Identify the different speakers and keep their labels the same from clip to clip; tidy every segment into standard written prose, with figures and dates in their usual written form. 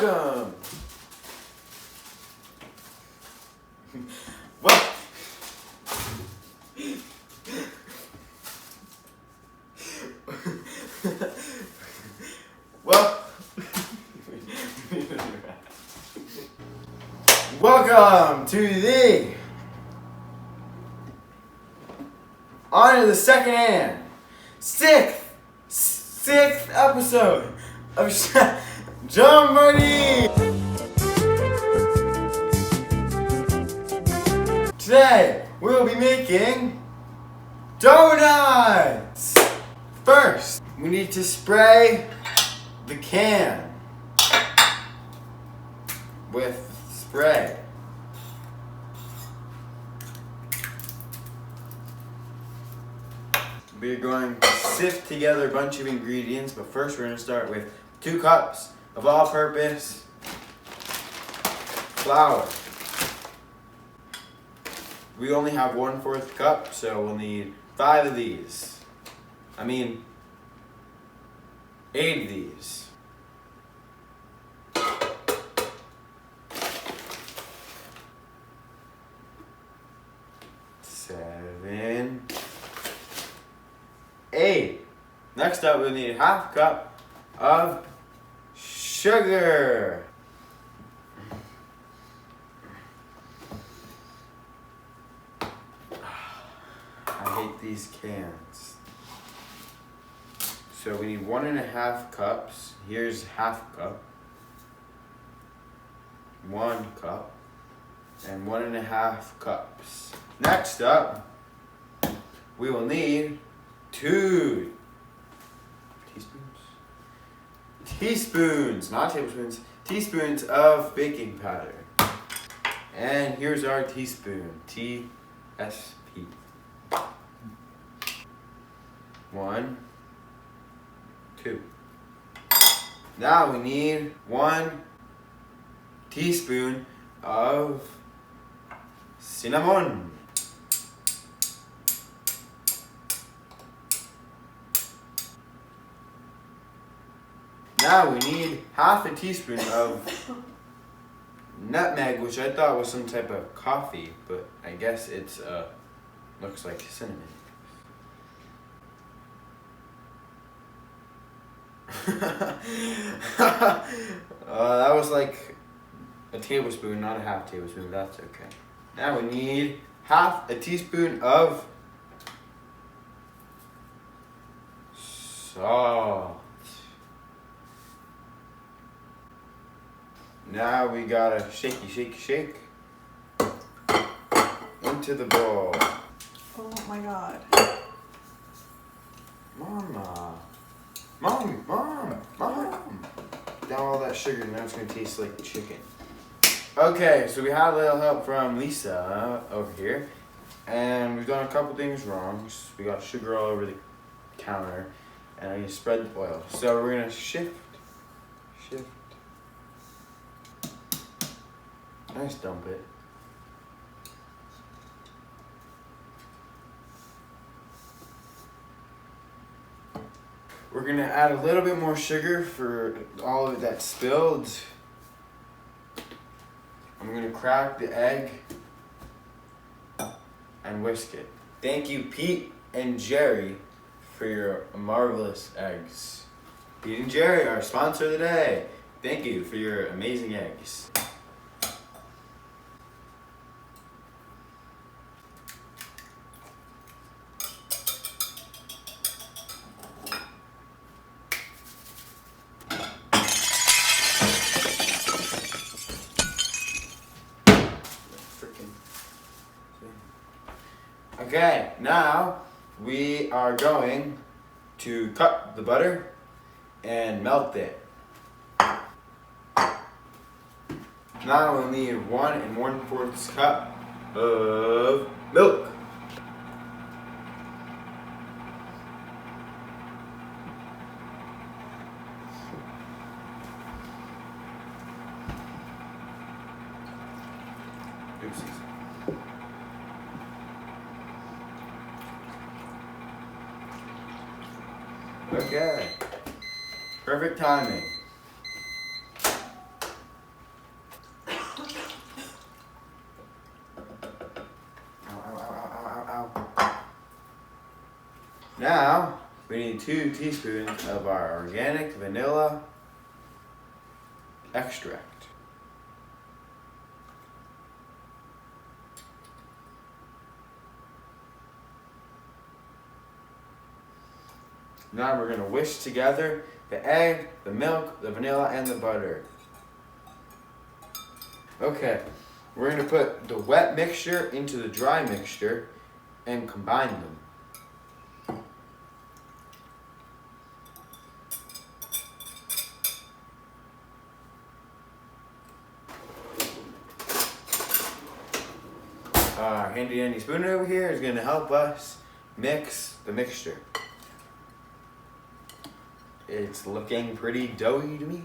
Speaker 1: Welcome! Well, well, welcome to the on to the second and sixth episode of Jombardee. Today we will be making donuts. First, we need to spray the can with spray. We're going to sift together a bunch of ingredients, but first we're going to start with 2 cups of all-purpose flour. We only have 1/4 cup, so we'll need 5 of these. 8 of these. Seven. 8. Next up, we'll need 1/2 cup of sugar. I hate these cans. So we need 1.5 cups. Here's 1/2 cup. 1 cup. And 1.5 cups. Next up, we will need 2 teaspoons, not tablespoons, teaspoons of baking powder. And here's our teaspoon, TSP. 1, 2. Now we need 1 teaspoon of cinnamon. Now we need 1/2 teaspoon of nutmeg, which I thought was some type of coffee, but I guess it's looks like cinnamon. That was like a tablespoon, not a 1/2 tablespoon, but that's okay. Now we need 1/2 teaspoon of salt. Now we gotta shake into the bowl.
Speaker 2: Oh my god.
Speaker 1: Mom. Down all that sugar, now it's gonna taste like chicken. Okay, so we had a little help from Lisa over here, and we've done a couple things wrong. We got sugar all over the counter, and I need to spread the oil. So we're gonna shift. Nice, dump it. We're gonna add a little bit more sugar for all of that spilled. I'm gonna crack the egg and whisk it. Thank you, Pete and Jerry, for your marvelous eggs. Pete and Jerry, our sponsor of the day. Thank you for your amazing eggs. Okay, now we are going to cut the butter and melt it. Now we'll need 1 1/4 cup of milk. Oopsies. Okay. Perfect timing. Now, we need 2 teaspoons of our organic vanilla extract. Now we're going to whisk together the egg, the milk, the vanilla, and the butter. Okay, we're going to put the wet mixture into the dry mixture and combine them. Our handy dandy spoon over here is going to help us mix the mixture. It's looking pretty doughy to me.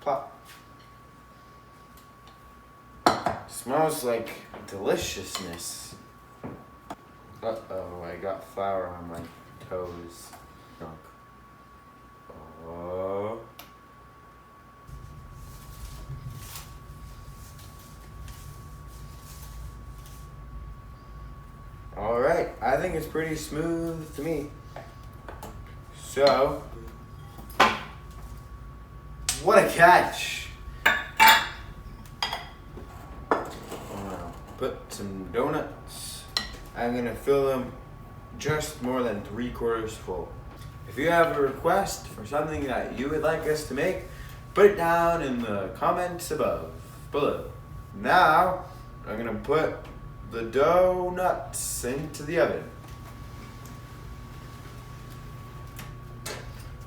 Speaker 1: Plop. Smells like deliciousness. Uh-oh, I got flour on my toes. Oh. Alright, I think it's pretty smooth to me. So, what a catch! Put some donuts. I'm gonna fill them just more than 3/4 full. If you have a request for something that you would like us to make, put it down in the comments below. Now, I'm gonna put the donuts into the oven.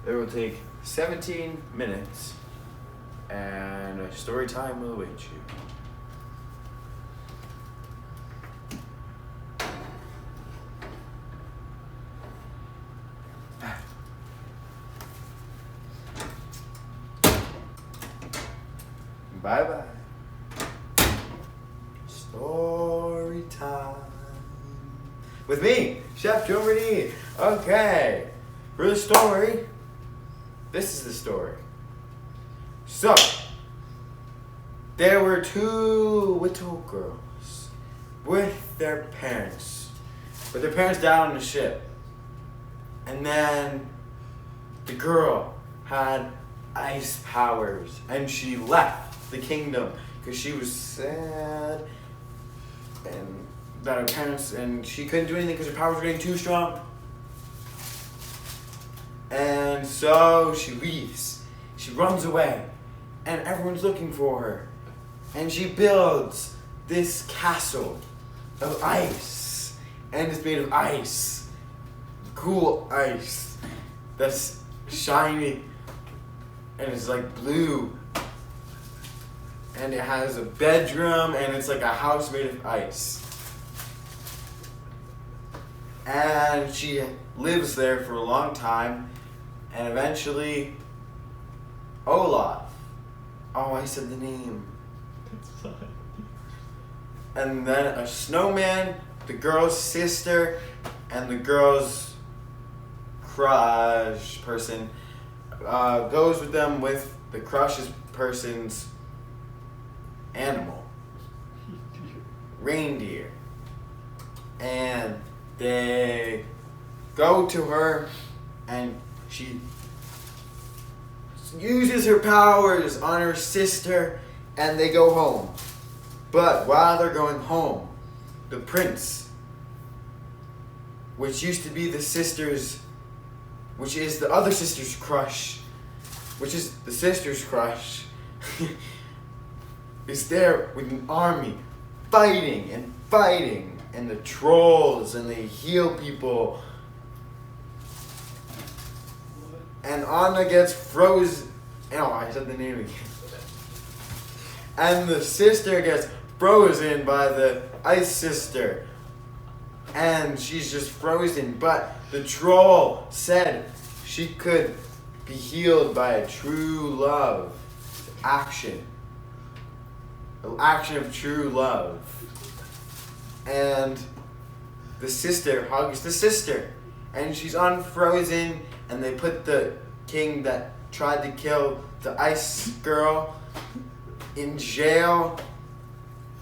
Speaker 1: It will take 17 minutes and a story time will await you. Bye-bye. Story time. With me, Chef Jombardee. Okay, for the story, this is the story. So, there were 2 little girls with their parents. But their parents died on the ship. And then the girl had ice powers and she left the kingdom because she was sad and that her parents, and she couldn't do anything because her powers were getting too strong. And so she leaves. She runs away and everyone's looking for her. And she builds this castle of ice. And it's made of ice. Cool ice. That's shiny. And it's like blue. And it has a bedroom and it's like a house made of ice. And she lives there for a long time. And eventually, Olaf. Oh, I said the name.
Speaker 3: That's fine.
Speaker 1: And then a snowman, the girl's sister, and the girl's crush person goes with them with the crush's person's animal, reindeer. And they go to her and she uses her powers on her sister and they go home. But while they're going home, the prince, which used to be the sister's, which is the other sister's crush, which is the sister's crush, is there with an army fighting and fighting, and the trolls, and they heal people. And Anna gets frozen. Oh, I said the name again. And the sister gets frozen by the ice sister. And she's just frozen. But the troll said she could be healed by a true love. Action. An action of true love. And the sister hugs the sister. And she's unfrozen. And they put the king that tried to kill the ice girl in jail,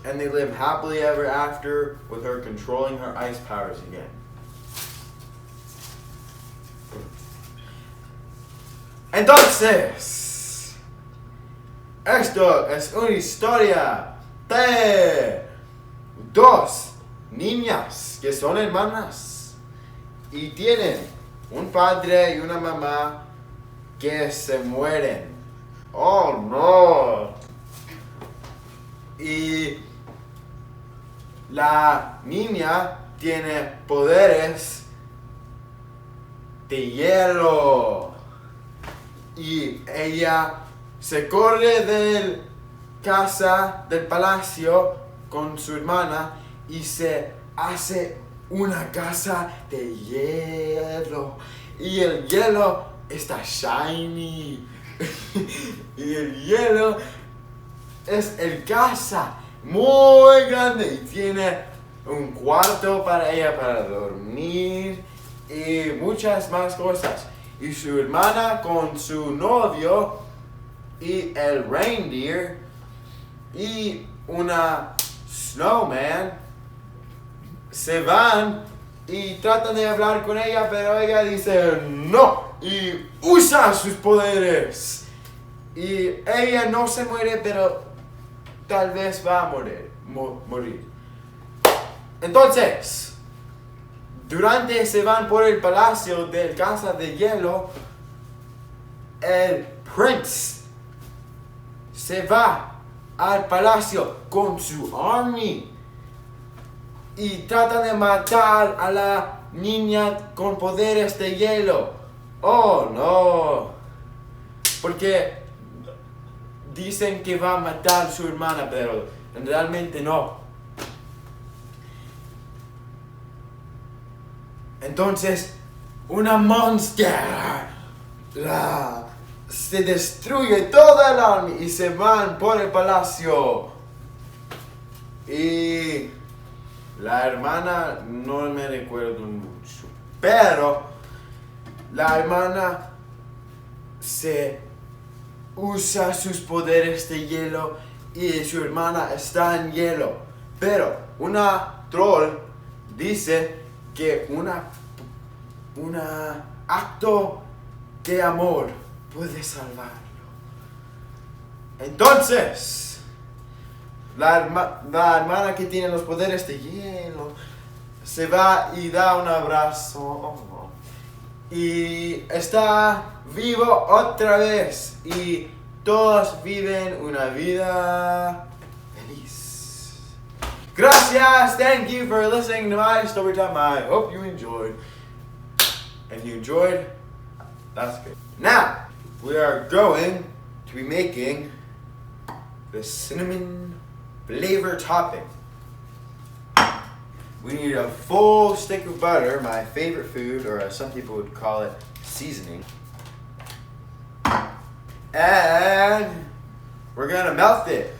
Speaker 1: and they live happily ever after with her controlling her ice powers again. Entonces, esto es una historia de dos niñas que son hermanas y tienen un padre y una mamá que se mueren. Oh no. Y la niña tiene poderes de hielo. Y ella se corre del palacio con su hermana y se hace una casa de hielo. Y el hielo está shiny. Y el hielo es el casa muy grande y tiene un cuarto para ella para dormir y muchas más cosas. Y su hermana con su novio y el reindeer y una snowman se van y tratan de hablar con ella, pero ella dice no y usa sus poderes. Y ella no se muere, pero tal vez va a morir. Entonces, durante se van por el palacio de casa de hielo, el prince se va al palacio con su army y trata de matar a la niña con poderes de hielo. Oh no, porque dicen que va a matar a su hermana, pero realmente no. Entonces, una monster se destruye toda el army y se van por el palacio. Y la hermana no me recuerdo mucho, pero la hermana se usa sus poderes de hielo y su hermana está en hielo. Pero una troll dice que un acto de amor puede salvarlo. Entonces, la hermana que tiene los poderes de hielo se va y da un abrazo y está vivo otra vez y todos viven una vida feliz. Gracias, thank you for listening to my story time. I hope you enjoyed. If you enjoyed, that's good. Now, we are going to be making the cinnamon flavor topping. We need a full stick of butter, my favorite food, or as some people would call it, seasoning. And we're gonna melt it.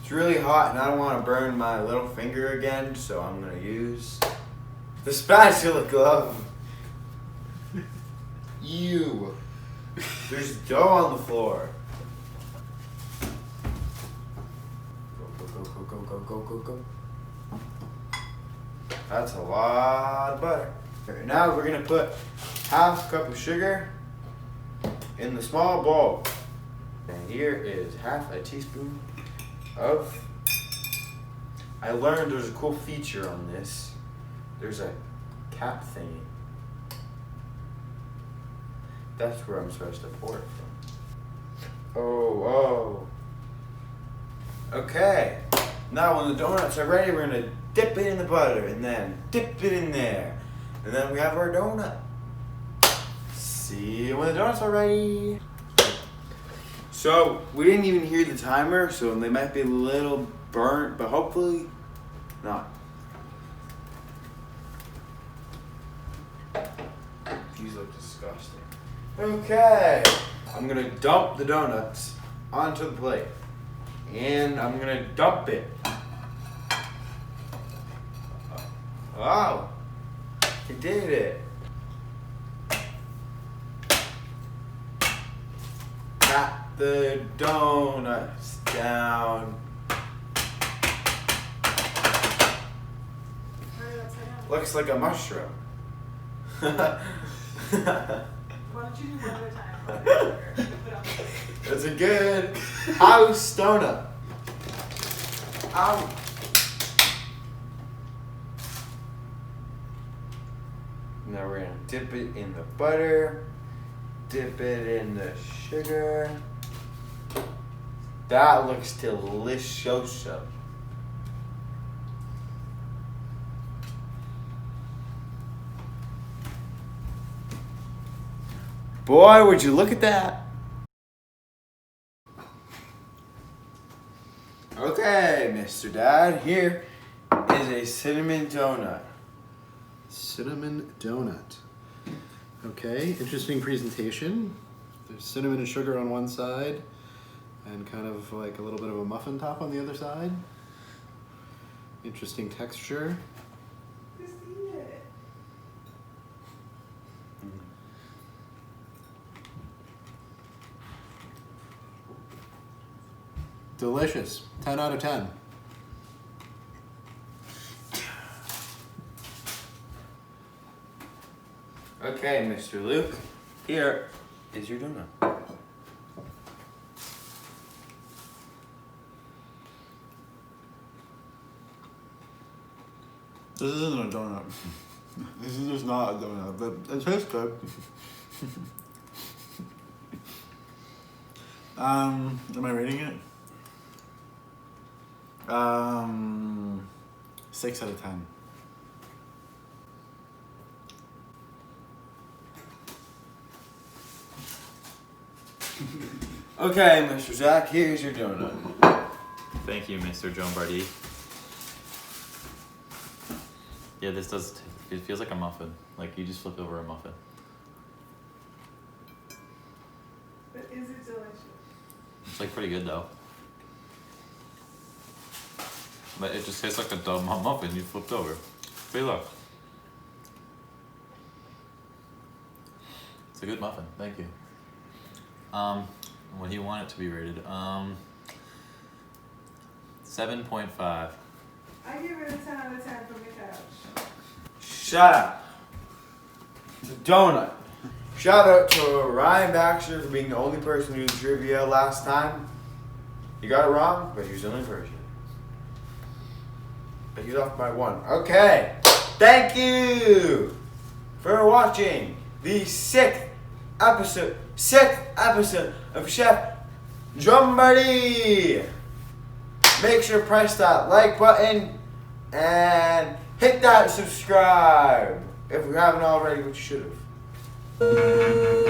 Speaker 1: It's really hot and I don't want to burn my little finger again, so I'm gonna use the spatula glove. Ew. There's dough on the floor. Go. That's a lot of butter. Now we're gonna put half a cup of sugar in the small bowl. And here is half a teaspoon of, I learned there's a cool feature on this. There's a cap thingy. That's where I'm supposed to pour it from. Oh. Okay. Now when the donuts are ready, we're gonna dip it in the butter and then dip it in there. And then we have our donut. See you when the donuts are ready. So we didn't even hear the timer, so they might be a little burnt, but hopefully not. These look disgusting. Okay, I'm gonna dump the donuts onto the plate. And I'm gonna dump it Wow. You did it. Pat the donuts down. Looks like a mushroom.
Speaker 2: Why don't you do one at a time?
Speaker 1: That's a good house donut. Ow. Now we're gonna dip it in the butter, dip it in the sugar. That looks delicious. Boy, would you look at that. Okay, Mr. Dad, here is a cinnamon donut.
Speaker 3: Cinnamon donut. Okay, interesting presentation. There's cinnamon and sugar on one side and kind of like a little bit of a muffin top on the other side. Interesting texture.
Speaker 2: Just eat it.
Speaker 3: Delicious. 10 out of 10.
Speaker 1: Okay, Mr. Luke, here is your donut.
Speaker 4: This isn't a donut. This is just not a donut, but it tastes good. Am I rating it? 6 out of 10.
Speaker 1: Okay, Mr. Zach, here's your donut.
Speaker 5: Thank you, Mr. Jombardee. Yeah, this does. It feels like a muffin. Like you just flipped over a muffin.
Speaker 2: But is it delicious?
Speaker 5: It's like pretty good though. But it just tastes like a dumb muffin you flipped over. See, look. It's a good muffin. Thank you. What do you want it to be rated? 7.5.
Speaker 2: I give it a 10 out of 10 from the couch.
Speaker 1: Shut up. It's a donut. Shout out to Ryan Baxter for being the only person who did trivia last time. You got it wrong, but he was the only person. But he's off by 1. Okay. Thank you for watching the 6th episode of Chef Jombardee. Make sure to press that like button and hit that subscribe if you haven't already, which you should have.